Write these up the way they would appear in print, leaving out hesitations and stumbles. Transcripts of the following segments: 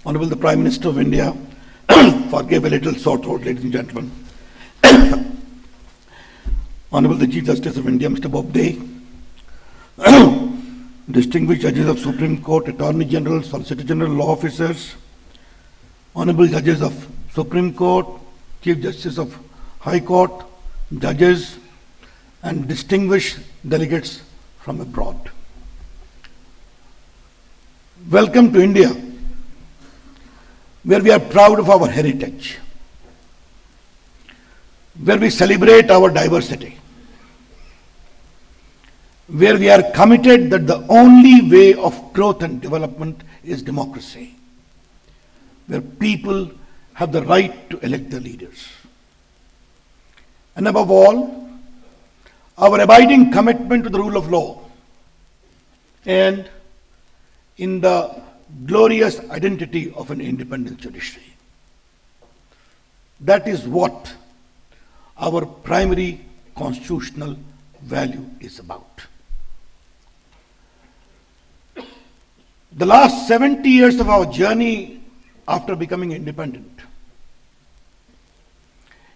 Honorable the Prime Minister of India, forgive a little sore throat, ladies and gentlemen. Honorable the Chief Justice of India, Mr. Bobde, distinguished judges of Supreme Court, Attorney General, Solicitor General, law officers, Honorable judges of Supreme Court, Chief Justice of High Court, judges, and distinguished delegates from abroad. Welcome to India, where we are proud of our heritage, where we celebrate our diversity, where we are committed that the only way of growth and development is democracy, where people have the right to elect their leaders. And above all, our abiding commitment to the rule of law and in the glorious identity of an independent judiciary. That is what our primary constitutional value is about. The last 70 years of our journey after becoming independent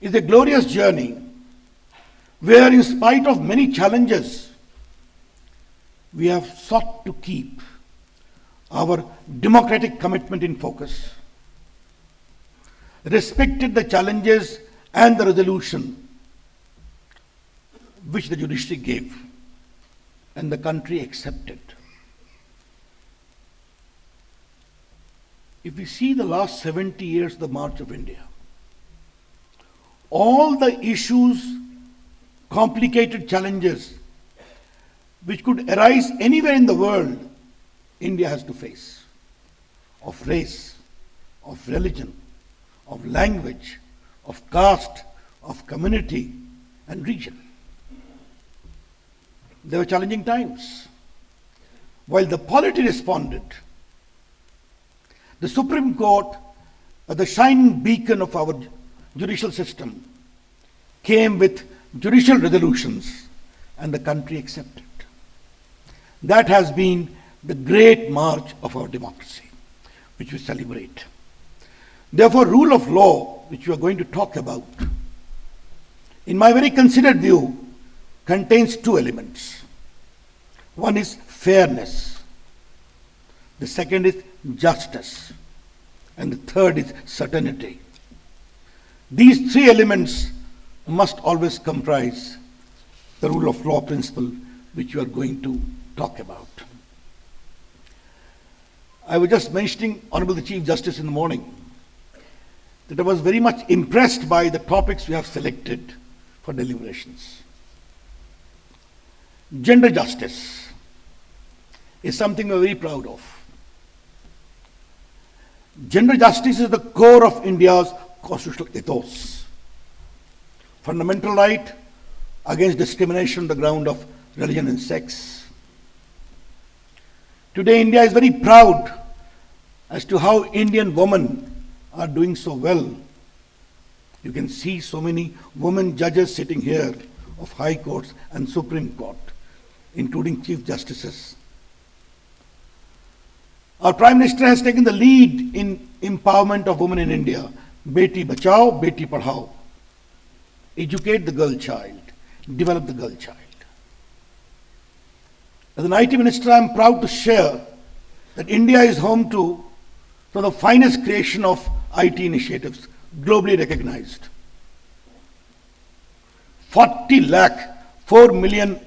is a glorious journey where, in spite of many challenges, we have sought to keep our democratic commitment in focus, respected the challenges and the resolution which the judiciary gave and the country accepted. If we see the last 70 years of the march of India, all the issues, complicated challenges which could arise anywhere in the world, India has to face, of race, of religion, of language, of caste, of community and region. There were challenging times. While the polity responded, the Supreme Court, the shining beacon of our judicial system, came with judicial resolutions and the country accepted. That has been the great march of our democracy, which we celebrate. Therefore, rule of law, which we are going to talk about, in my very considered view, contains two elements. One is fairness, the second is justice, and the third is certainty. These three elements must always comprise the rule of law principle which you are going to talk about. I was just mentioning, Honorable the Chief Justice, in the morning that I was very much impressed by the topics we have selected for deliberations. Gender justice is something we are very proud of. Gender justice is the core of India's constitutional ethos. Fundamental right against discrimination on the ground of religion and sex. Today, India is very proud as to how Indian women are doing so well. You can see so many women judges sitting here of High Courts and Supreme Court, including Chief Justices. Our Prime Minister has taken the lead in empowerment of women in India. Beti Bachao, Beti Padhao. Educate the girl child, develop the girl child. As an IT Minister, I am proud to share that India is home to the finest creation of IT initiatives, globally recognized. 40 lakh, 4 million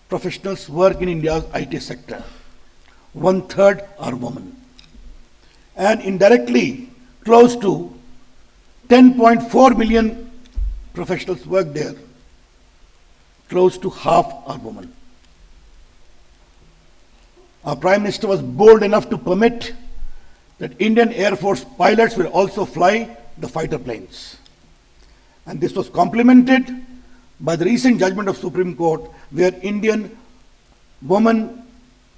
professionals work in India's IT sector. 1/3 are women. And indirectly, close to 10.4 million professionals work there. Close to half are women. Our Prime Minister was bold enough to permit that Indian Air Force pilots will also fly the fighter planes. And this was complemented by the recent judgment of Supreme Court, where Indian women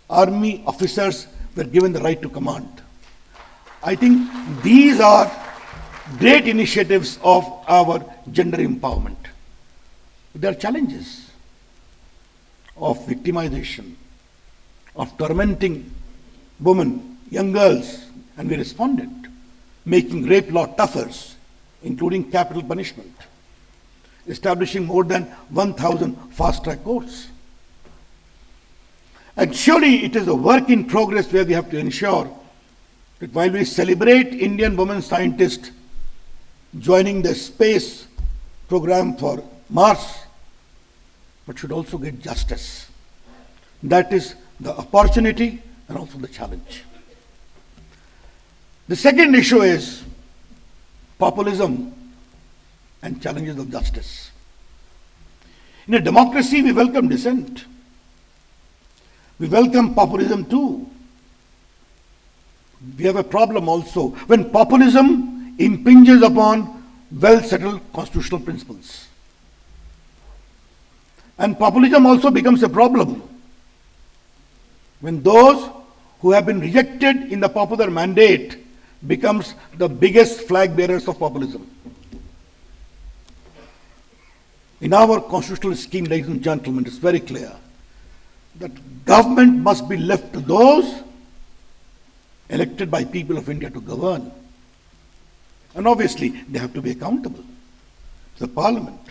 army officers were given the right to command. I think these are great initiatives of our gender empowerment. There are challenges of victimization, of tormenting women, young girls, And we responded, making rape law tougher, including capital punishment, establishing more than 1,000 fast-track courts. And surely it is a work in progress where we have to ensure that while we celebrate Indian women scientists joining the space program for Mars, but should also get justice. That is the opportunity and also the challenge. The second issue is populism and challenges of justice. In a democracy, we welcome dissent. We welcome populism too. We have a problem also when populism impinges upon well-settled constitutional principles. And populism also becomes a problem when those who have been rejected in the popular mandate becomes the biggest flag bearers of populism. In our constitutional scheme, ladies and gentlemen, it's very clear that government must be left to those elected by people of India to govern. And obviously, they have to be accountable to the parliament,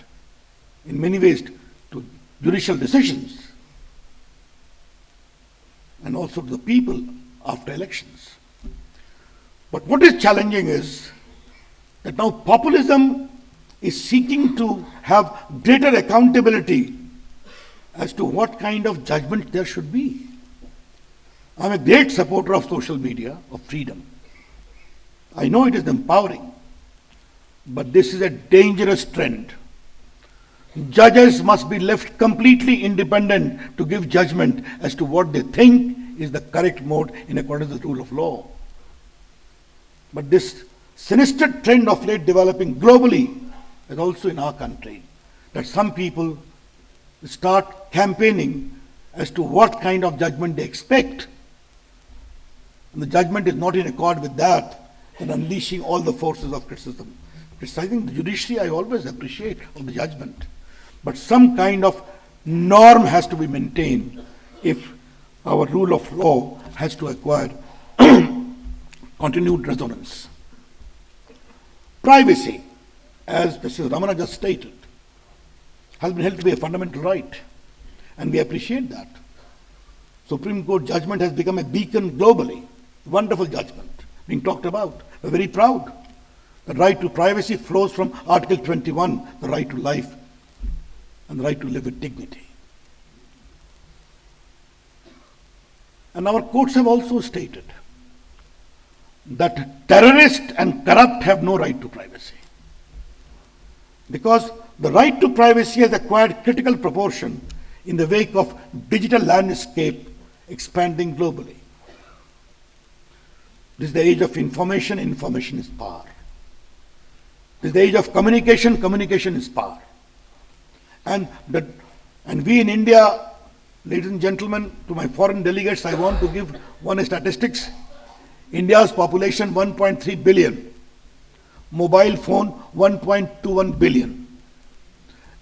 in many ways to judicial decisions, and also to the people after elections. But what is challenging is that now populism is seeking to have greater accountability as to what kind of judgment there should be. I'm a great supporter of social media, of freedom. I know it is empowering, but this is a dangerous trend. Judges must be left completely independent to give judgment as to what they think is the correct mode in accordance with the rule of law. But this sinister trend of late developing globally and also in our country, that some people start campaigning as to what kind of judgment they expect, and the judgment is not in accord with that, and unleashing all the forces of criticism. Criticizing the judiciary, I always appreciate of the judgment, but some kind of norm has to be maintained if our rule of law has to acquire continued resonance. Privacy, as Mrs. Ramana just stated, has been held to be a fundamental right, and we appreciate that. Supreme Court judgment has become a beacon globally. Wonderful judgment being talked about. We're very proud. The right to privacy flows from Article 21, the right to life and the right to live with dignity. And our courts have also stated that terrorists and corrupt have no right to privacy, because the right to privacy has acquired critical proportion in the wake of digital landscape expanding globally. This is the age of information. Information is power. This is the age of communication. Communication is power. And we in India, ladies and gentlemen, to my foreign delegates, I want to give one statistics. India's population 1.3 billion, mobile phone 1.21 billion,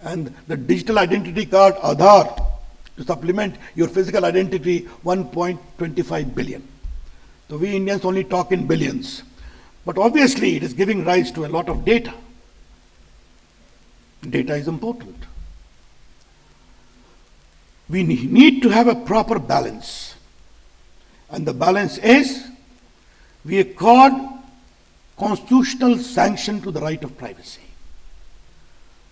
and the digital identity card Aadhaar to supplement your physical identity 1.25 billion. So we Indians only talk in billions, but obviously it is giving rise to a lot of data. Data is important. We need to have a proper balance, and the balance is we accord constitutional sanction to the right of privacy,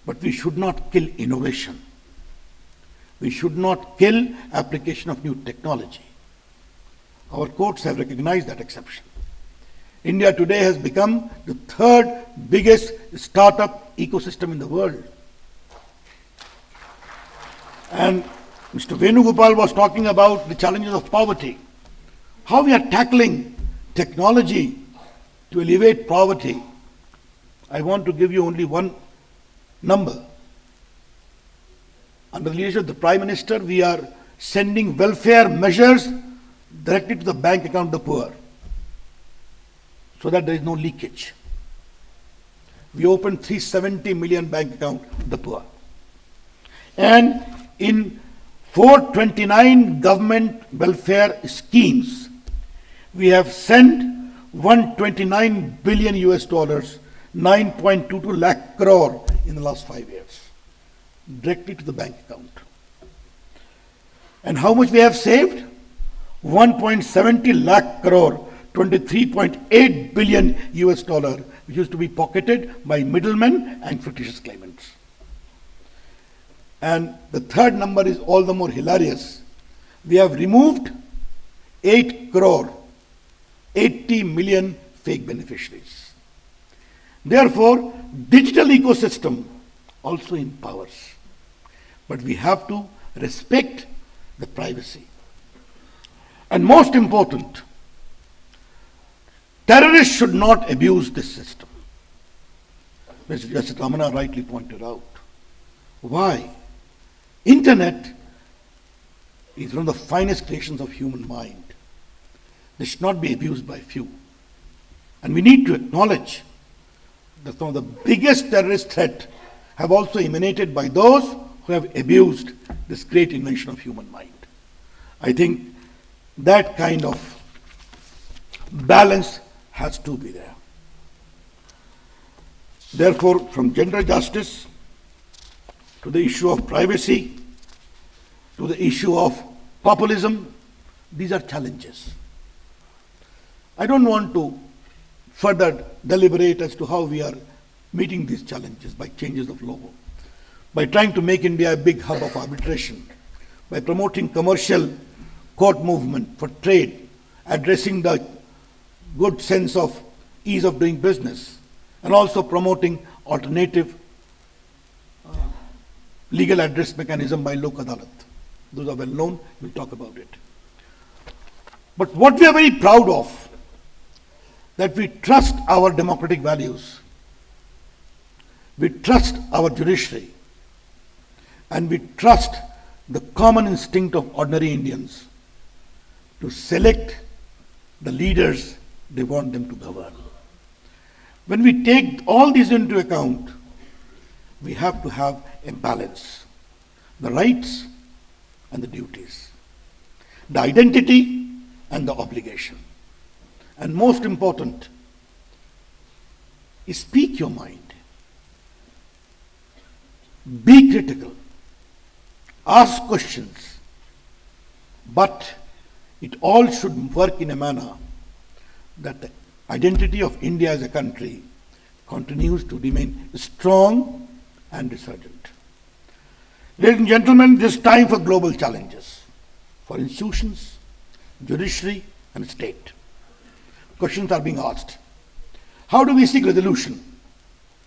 but we should not kill innovation. We should not kill application of new technology. Our courts have recognized that exception. India today has become the third biggest startup ecosystem in the world. And Mr. Venugopal was talking about the challenges of poverty. How we are tackling technology to alleviate poverty. I want to give you only one number. Under the leadership of the Prime Minister, we are sending welfare measures directly to the bank account of the poor, so that there is no leakage. We opened 370 million bank account of the poor. And in 429 government welfare schemes, we have sent 129 billion US dollars, 9.22 lakh crore in the last 5 years, directly to the bank account. And how much we have saved? 1.70 lakh crore, 23.8 billion US dollar, which used to be pocketed by middlemen and fictitious claimants. And the third number is all the more hilarious. We have removed 8 crore, 80 million fake beneficiaries. Therefore, digital ecosystem also empowers. But we have to respect the privacy. And most important, terrorists should not abuse this system. As Justice Ramana rightly pointed out. Why? Internet is one of the finest creations of human mind. They should not be abused by few. And we need to acknowledge that some of the biggest terrorist threats have also emanated by those who have abused this great invention of human mind. I think that kind of balance has to be there. Therefore, from gender justice to the issue of privacy to the issue of populism, these are challenges. I don't want to further deliberate as to how we are meeting these challenges by changes of law, by trying to make India a big hub of arbitration, by promoting commercial court movement for trade, addressing the good sense of ease of doing business, and also promoting alternative legal address mechanism by Lok Adalat. Those are well known, we'll talk about it. But what we are very proud of, that we trust our democratic values, we trust our judiciary, and we trust the common instinct of ordinary Indians to select the leaders they want them to govern. When we take all these into account, we have to have a balance. The rights and the duties. The identity and the obligation. And most important, is speak your mind. Be critical. Ask questions. But it all should work in a manner that the identity of India as a country continues to remain strong and resurgent. Ladies and gentlemen, it is time for global challenges for institutions, judiciary, and state. Questions are being asked. How do we seek resolution?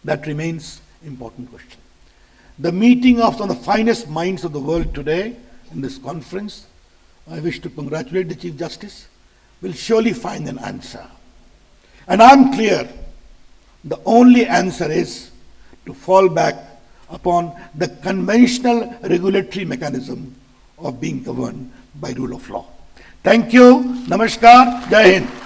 That remains an important question. The meeting of some of the finest minds of the world today in this conference, I wish to congratulate the Chief Justice, will surely find an answer. And I'm clear, the only answer is to fall back upon the conventional regulatory mechanism of being governed by rule of law. Thank you. Namaskar. Jai Hind.